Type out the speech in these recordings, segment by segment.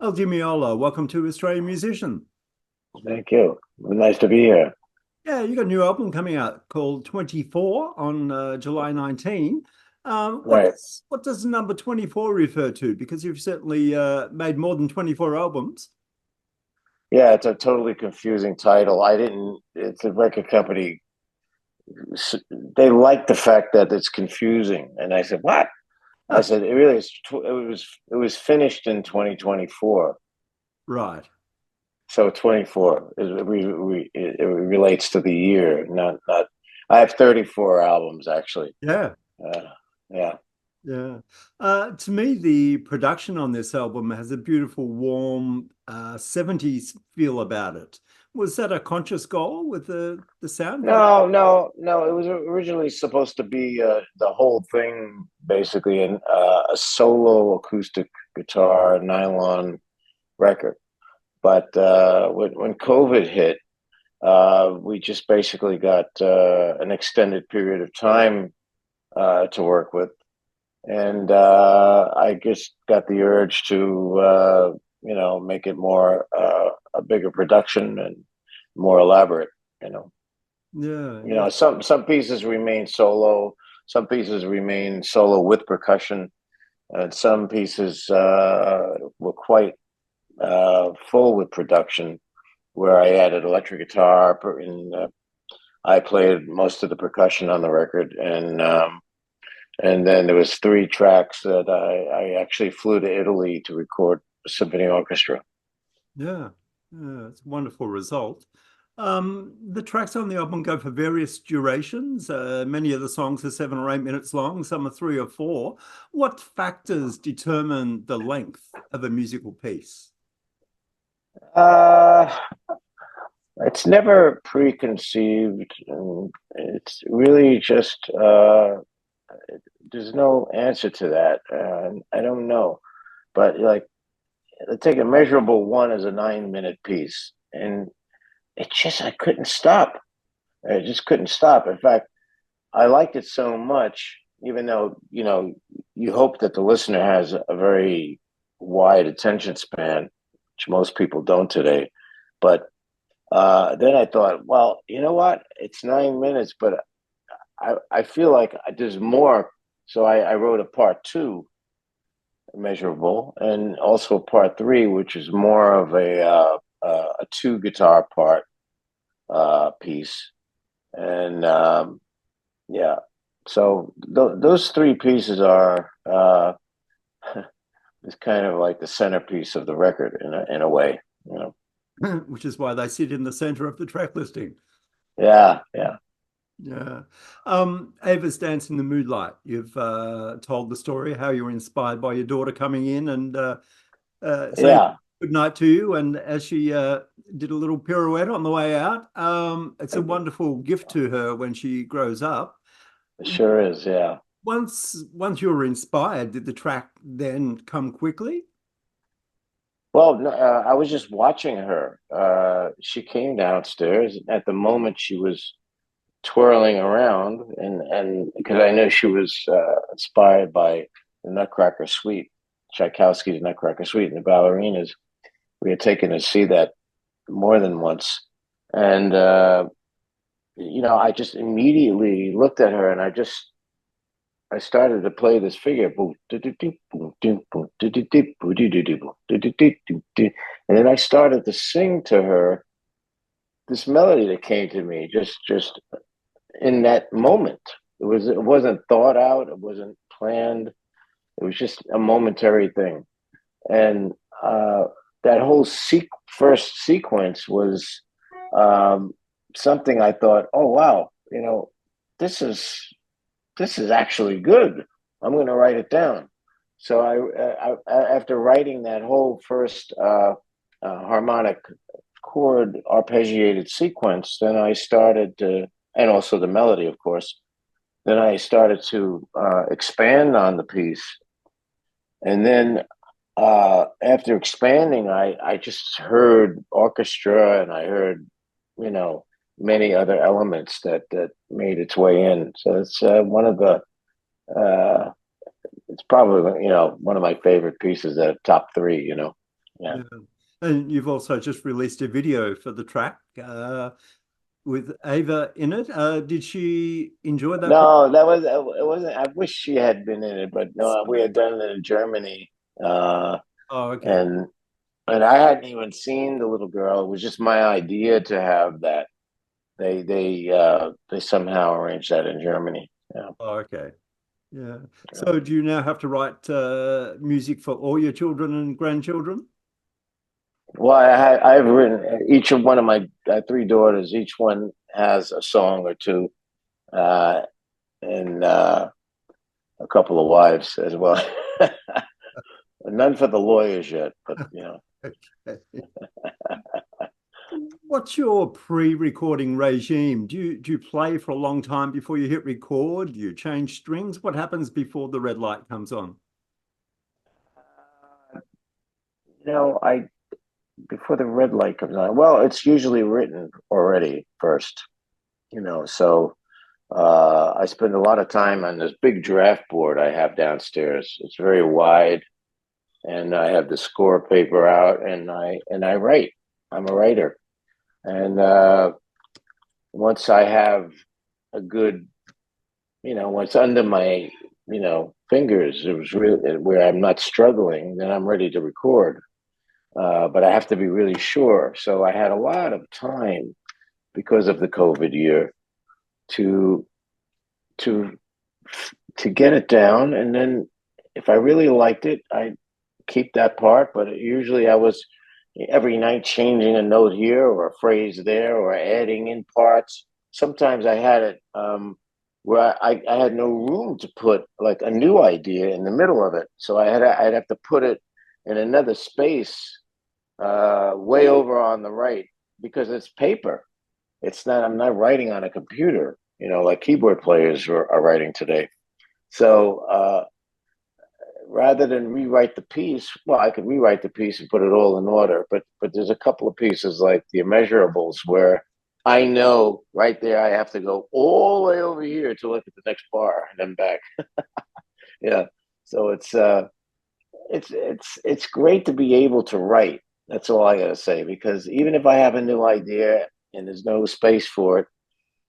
Meola, welcome to Australian Musician. Thank you. Nice to be here. Yeah, you got a new album coming out called 24 on July 19. Right. What does the number 24 refer to? Because you've certainly made more than 24 albums. Yeah, it's a totally confusing title. It's a record company. They like the fact that it's confusing. And I said, what? I Huh, said, it really is. It was finished in 2024. right. So 24 it relates to the year, not. I have 34 albums actually. Yeah, Uh, yeah. yeah. To me, the production on this album has a beautiful, warm 70s feel about it. Was that a conscious goal with the sound? No. It was originally supposed to be the whole thing, basically, in a solo acoustic guitar nylon record. But when COVID hit, we just basically got an extended period of time to work with, and I just got the urge to make it more a bigger production and more elaborate. You know. Yeah, You yeah. know, some pieces remain solo, some pieces remain solo with percussion, and some pieces were quite full with production, where I added electric guitar, and I played most of the percussion on the record, and then there was three tracks that I actually flew to Italy to record a symphony orchestra. Yeah, yeah, it's a wonderful result. The tracks on the album go for various durations. Many of the songs are 7 or 8 minutes long, some are 3 or 4. What factors determine the length of a musical piece? Uh, it's never preconceived, and it's really just there's no answer to that. I don't know, but like, let's take a measurable one as a 9 minute piece, and I couldn't stop. I just couldn't stop. In fact, I liked it so much, even though you hope that the listener has a very wide attention span, which most people don't today. But then I thought, well, you know what? It's 9 minutes, but I feel like there's more. So I wrote a part two, measurable, and also part three, which is more of a two guitar part piece. And yeah, so those three pieces are it's kind of like the centerpiece of the record in a way, you know. Which is why they sit in the center of the track listing. Yeah, yeah, Yeah. Ava's Dance in the Moodlight. You've told the story how you were inspired by your daughter coming in and saying yeah. good night to you. And as she did a little pirouette on the way out, it's a wonderful gift to her when she grows up. It sure is. Yeah. Once you were inspired, did the track then come quickly? Well, no, I was just watching her. She came downstairs. At the moment, she was twirling around, and because I know she was inspired by the Nutcracker Suite, Tchaikovsky's Nutcracker Suite, and the ballerinas. We had taken to see that more than once, and I just immediately looked at her, and I started to play this figure, and then I started to sing to her this melody that came to me just in that moment. It wasn't thought out. It wasn't planned. It was just a momentary thing, and that whole first sequence was um, something I thought, oh wow, this is this is actually good. I'm going to write it down. So after writing that whole first harmonic chord arpeggiated sequence, then I started to, and also the melody, of course. Then I started to expand on the piece, and then after expanding, I just heard orchestra, and I heard, you know, many other elements that made its way in. So it's one of the uh, it's probably one of my favorite pieces, that top three. Yeah. Yeah. And you've also just released a video for the track with Ava in it. Did she enjoy that? No, that was it wasn't. I wish she had been in it, but no, we had done it in Germany, Oh, okay. and I hadn't even seen the little girl. It was just my idea to have that. They somehow arranged that in Germany. Yeah. Oh, okay. Yeah. So do you now have to write music for all your children and grandchildren? Well, I've written each of one of my three daughters. Each one has a song or two, uh, and a couple of wives as well. None for the lawyers yet, but you know. Okay. What's your pre-recording regime? Do you play for a long time before you hit record? Do you change strings? What happens before the red light comes on? You know, I before the red light comes on. Well, it's usually written already first. You know, so I spend a lot of time on this big draft board I have downstairs. It's very wide, and I have the score paper out, and I write. I'm a writer, and once I have a good, once under my, fingers, it was really where I'm not struggling, then I'm ready to record. But I have to be really sure. So I had a lot of time because of the COVID year to to to get it down, and then if I really liked it, I keep that part. But usually, I was every night changing a note here or a phrase there or adding in parts. Sometimes I had it where I had no room to put like a new idea in the middle of it, so I'd have to put it in another space way over on the right because it's paper. It's not. I'm not writing on a computer, like keyboard players are writing today. So rather than rewrite the piece, well, I could rewrite the piece and put it all in order. But there's a couple of pieces like the immeasurables where I know right there I have to go all the way over here to look at the next bar and then back. Yeah. So it's great to be able to write. That's all I gotta say, because even if I have a new idea and there's no space for it,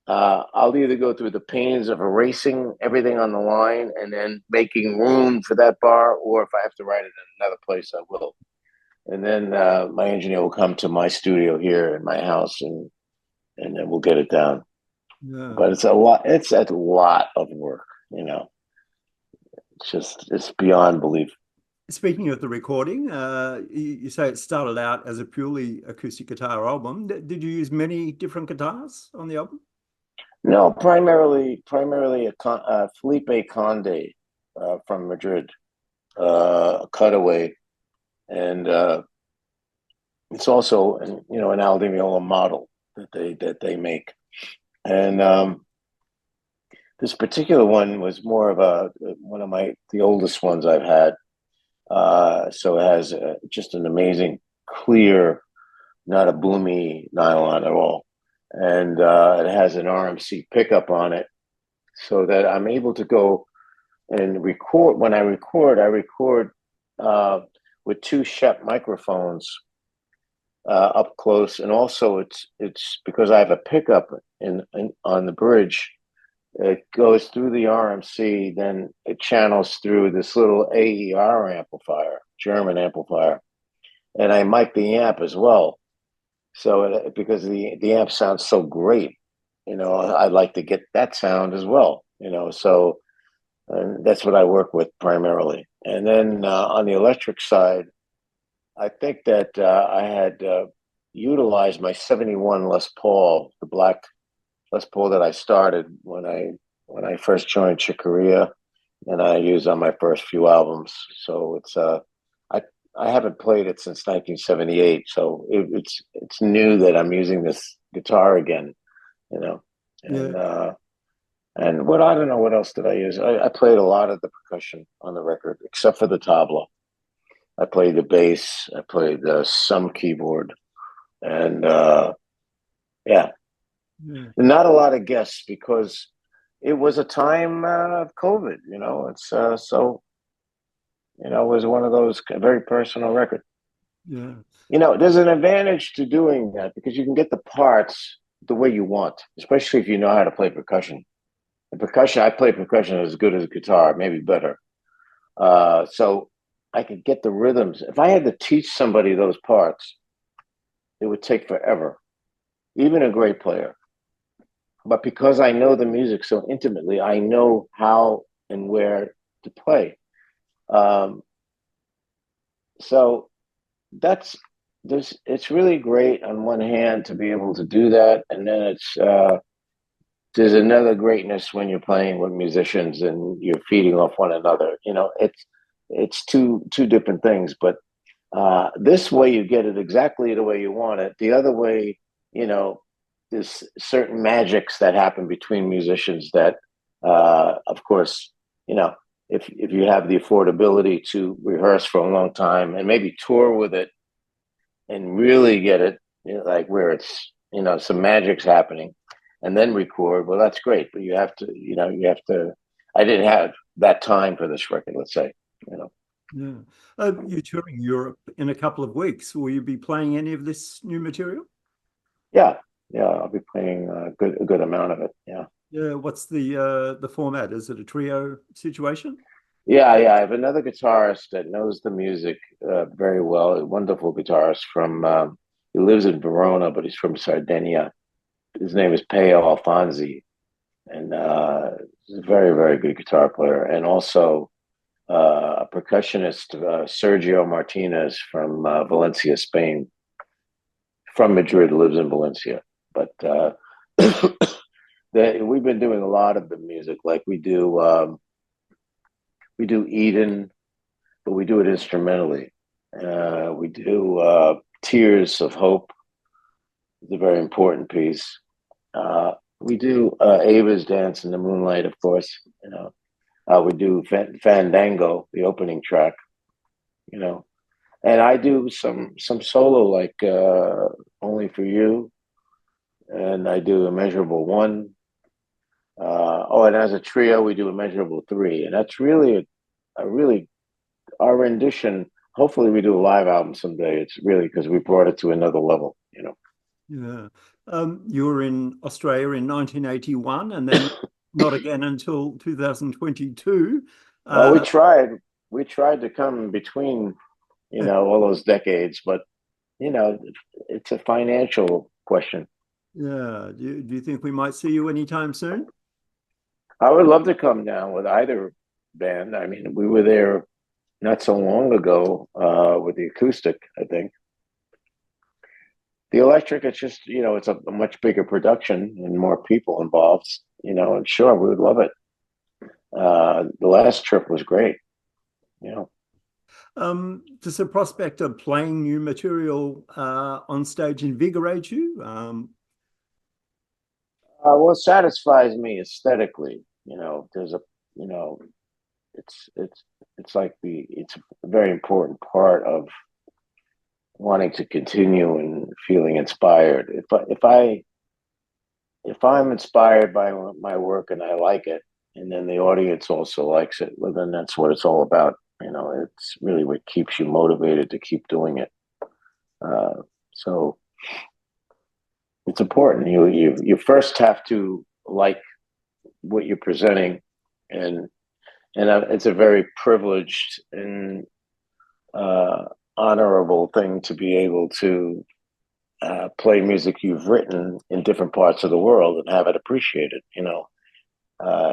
I'll either go through the pains of erasing everything on the line and then making room for that bar, or if I have to write it in another place, I will. And then my engineer will come to my studio here in my house, and then we'll get it down. Yeah. But it's a lot. It's a lot of work. It's beyond belief. Speaking of the recording, you say it started out as a purely acoustic guitar album. Did you use many different guitars on the album? No, primarily Felipe Conde from Madrid, a cutaway, and it's also an Aldi Meola model that they make, and this particular one was more of one of the oldest ones I've had. So it has just an amazing clear, not a boomy nylon at all, and it has an RMC pickup on it, so that I'm able to go and record. When I record uh, with two Shep microphones up close, and also it's because I have a pickup in on the bridge. It goes through the RMC, then it channels through this little AER amplifier, German amplifier, and I mic the amp as well. So because the amp sounds so great, I'd like to get that sound as well. So and that's what I work with primarily. And then on the electric side, I think that I had utilized my '71 Les Paul, the black Les Paul that I started when I first joined Chick Corea, and I used on my first few albums. So I I haven't played it since 1978, so it's new that I'm using this guitar again, you know, Yeah. and what I don't know what else did I use. I played a lot of the percussion on the record, except for the tabla. I played the bass. I played some keyboard, and yeah, Yeah. not a lot of guests because it was a time of COVID. It's so it was one of those very personal records. Yeah. There's an advantage to doing that because you can get the parts the way you want, especially if you know how to play percussion. The percussion, I play percussion as good as guitar, maybe better. So I could get the rhythms. If I had to teach somebody those parts, it would take forever, even a great player. But because I know the music so intimately, I know how and where to play. Um, so that's it's really great on one hand to be able to do that, and then there's another greatness when you're playing with musicians and you're feeding off one another. It's two different things, but this way you get it exactly the way you want it. The other way, there's certain magics that happen between musicians that, of course, you know, if you have the affordability to rehearse for a long time and maybe tour with it and really get it, like where it's some magic's happening, and then record. Well, that's great, but you have to, you have to. I didn't have that time for this record. Let's say, you know. Yeah. You're touring Europe in a couple of weeks. Will you be playing any of this new material? Yeah, yeah, I'll be playing a good amount of it. Yeah. Yeah. What's the format? Is it a trio situation? Yeah, yeah. I have another guitarist that knows the music very well. A wonderful guitarist from. He lives in Verona, but he's from Sardinia. His name is Peo Alfonsi, and he's a very, very good guitar player. And also a percussionist, Sergio Martinez from Valencia, Spain. From Madrid, lives in Valencia. But we've been doing a lot of the music. Like we do Eden, but we do it instrumentally. We do Tears of Hope. It's a very important piece. We do Ava's Dance in the Moonlight, of course. We do Fandango, the opening track. You know, and I do some solo like Only for You, and I do Immeasurable One. And as a trio, we do Immeasurable Three, and that's really a really our rendition. Hopefully, we do a live album someday. It's really because we brought it to another level. Yeah. You were in Australia in 1981 and then not again until 2022. Well, Uh, we tried to come between, all those decades, but you know, it's a financial question. yeah. Do you think we might see you anytime soon? I would love to come down with either band. I mean, we were there not so long ago with the acoustic, I think. The electric, it's just, it's a much bigger production and more people involved, and sure, we would love it. The last trip was great, you know. Does the prospect of playing new material on stage invigorate you? What satisfies me aesthetically, there's you know, it's it's like it's a very important part of wanting to continue and feeling inspired. If I'm inspired by my work and I like it, and then the audience also likes it, well, then that's what it's all about. It's really what keeps you motivated to keep doing it. So it's important. You first have to like what you're presenting, and it's a very privileged and uh, honorable thing to be able to play music you've written in different parts of the world and have it appreciated. Uh,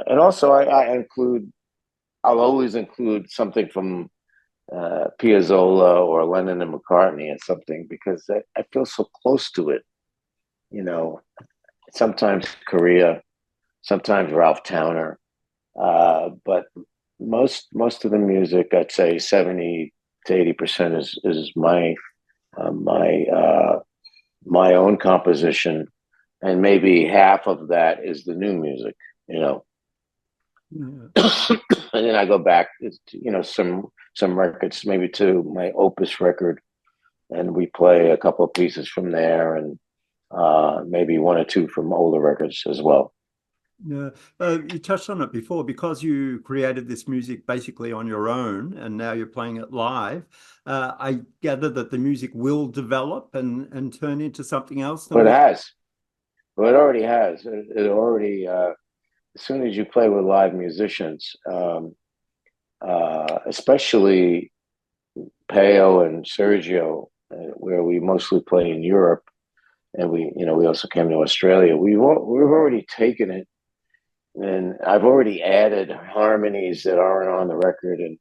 and also I include. I'll always include something from Piazzolla or Lennon and McCartney and something because I feel so close to it. You know, sometimes Korea, sometimes Ralph Towner, but most of the music, I'd say 70 to 80% is my own composition, and maybe half of that is the new music. You know, Yeah. and then I go back, some records, maybe to my Opus record, and we play a couple of pieces from there, and maybe one or two from older records as well. Yeah, you touched on it before because you created this music basically on your own, and now you're playing it live. I gather that the music will develop and turn into something else. The But it more, has. Well, it already has. It already. As soon as you play with live musicians, especially Peo and Sergio, where we mostly play in Europe, and we also came to Australia. We've already taken it, and I've already added harmonies that aren't on the record, and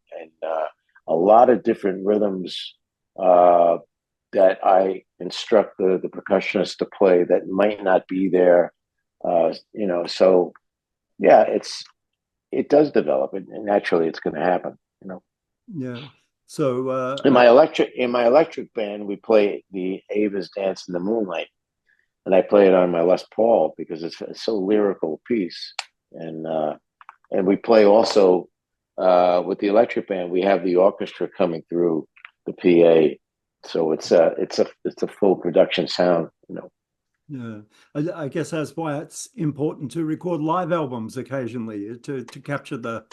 a lot of different rhythms uh, that I instruct the percussionist to play that might not be there. So yeah, it does develop, and naturally, it's going to happen. You know. yeah. So In my electric band, we play the Ava's Dance in the Moonlight, and I play it on my Les Paul because it's so lyrical piece, and we play also with the electric band. We have the orchestra coming through the PA, so it's a full production sound. yeah, I guess that's why it's important to record live albums occasionally to capture the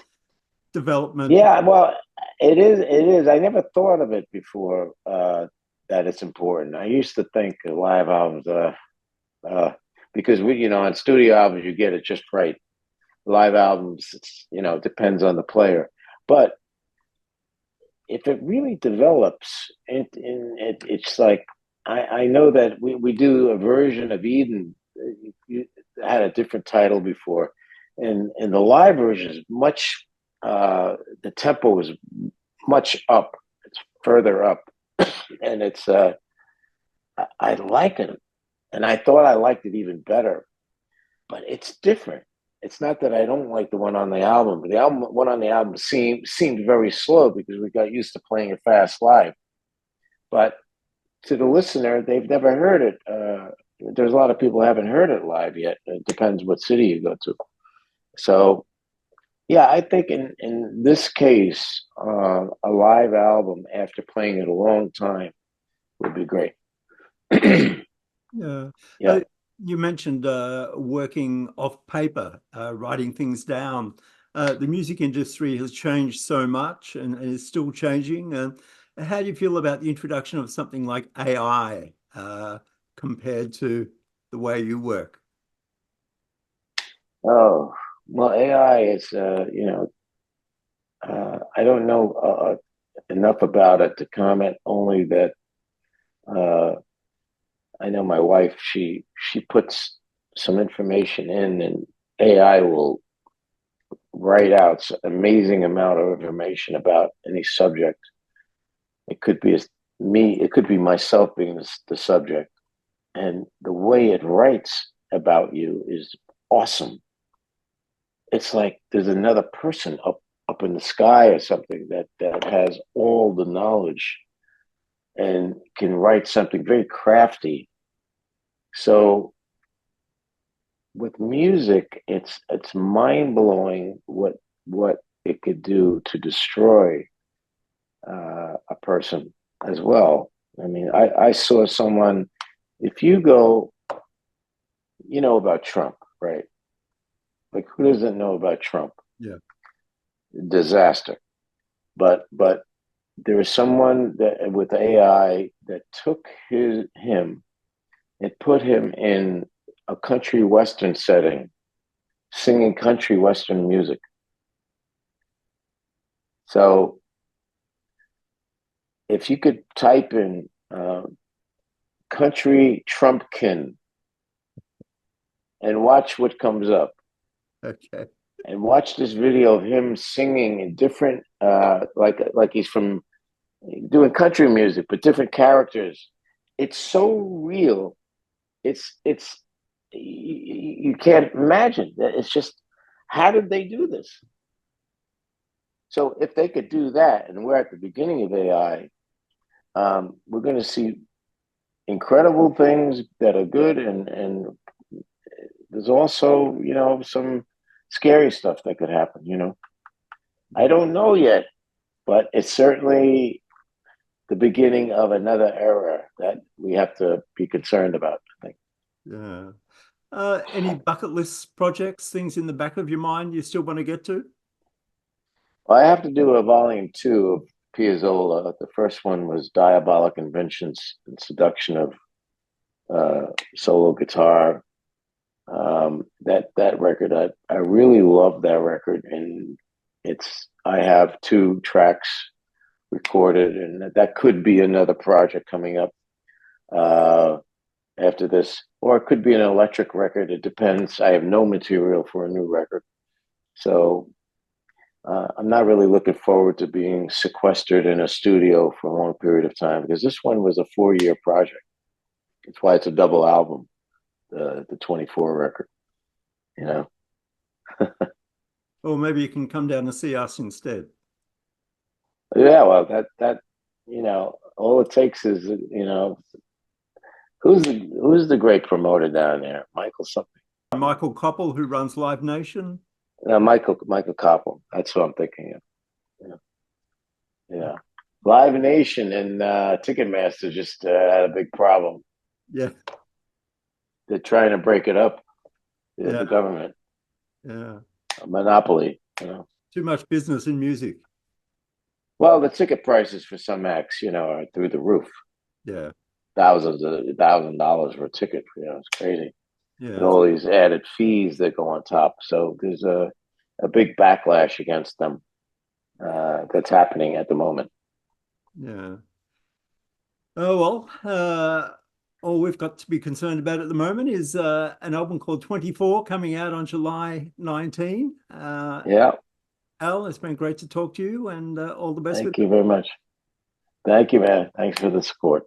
development. Yeah, well, it is. It is. I never thought of it before that it's important. I used to think live albums, uh, because on studio albums you get it just right. Live albums, it depends on the player. But if it really develops, it's like I know that we do a version of Eden. You had a different title before, and the live version is much. The tempo is much up. It's further up, and I like it, and I thought I liked it even better, but it's different. It's not that I don't like the one on the album, but the one on the album seemed very slow because we got used to playing it fast live. But to the listener, they've never heard it. There's a lot of people who haven't heard it live yet. It depends what city you go to. So yeah, I think in this case, a live album after playing it a long time would be great. Yeah. Yeah. You mentioned working off paper, writing things down. The music industry has changed so much and is still changing. How do you feel about the introduction of something like AI compared to the way you work? Oh, well, AI is, I don't know enough about it to comment. Only that uh, I know my wife. She puts some information in, and AI will write out an amazing amount of information about any subject. It could be me. It could be myself being the subject, and the way it writes about you is awesome. It's like there's another person up in the sky or something that has all the knowledge and can write something very crafty. So with music, it's mind blowing what it could do to destroy a person as well. I mean, I saw someone. If you go, about Trump, right? Like who doesn't know about Trump? Yeah. Disaster. But there was someone that with AI that took him and put him in a country western setting, singing country western music. So if you could type in country Trumpkin and watch what comes up, Okay. and watch this video of him singing in different, like he's from doing country music, but different characters. It's so real. It's you can't imagine. It's just how did they do this? So if they could do that, and we're at the beginning of AI, we're going to see incredible things that are good, and there's also some scary stuff that could happen. I don't know yet, but it's certainly the beginning of another era that we have to be concerned about, I think. Yeah. Any bucket list projects, things in the back of your mind you still want to get to? Well, I have to do a volume 2 of Piazzolla. The first one was Diabolic Inventions and Seduction of Solo Guitar. That record, I really love that record, and I have 2 tracks recorded, and that could be another project coming up after this, or it could be an electric record. It depends. I have no material for a new record, so I'm not really looking forward to being sequestered in a studio for a long period of time, because this one was a 4-year project. That's why it's a double album, the Twentyfour record. You know. Or maybe you can come down and see us instead. Yeah, well, that all it takes is who's the great promoter down there? Michael something. Michael Koppel, who runs Live Nation. Michael Koppel. That's what I'm thinking of. Yeah. Live Nation and Ticketmaster just had a big problem. Yeah. They're trying to break it up. Yeah. The government. Yeah. A monopoly. Too much business in music. Well, the ticket prices for some acts, are through the roof. Yeah. $1,000 for a ticket. It's crazy. Yeah. And all these added fees that go on top. So there's a big backlash against them that's happening at the moment. Yeah. Oh, well, all we've got to be concerned about at the moment is an album called Twentyfour coming out on July 19. Yeah. Al, it's been great to talk to you, and all the best. Thank you very much. Thank you, man. Thanks for the support.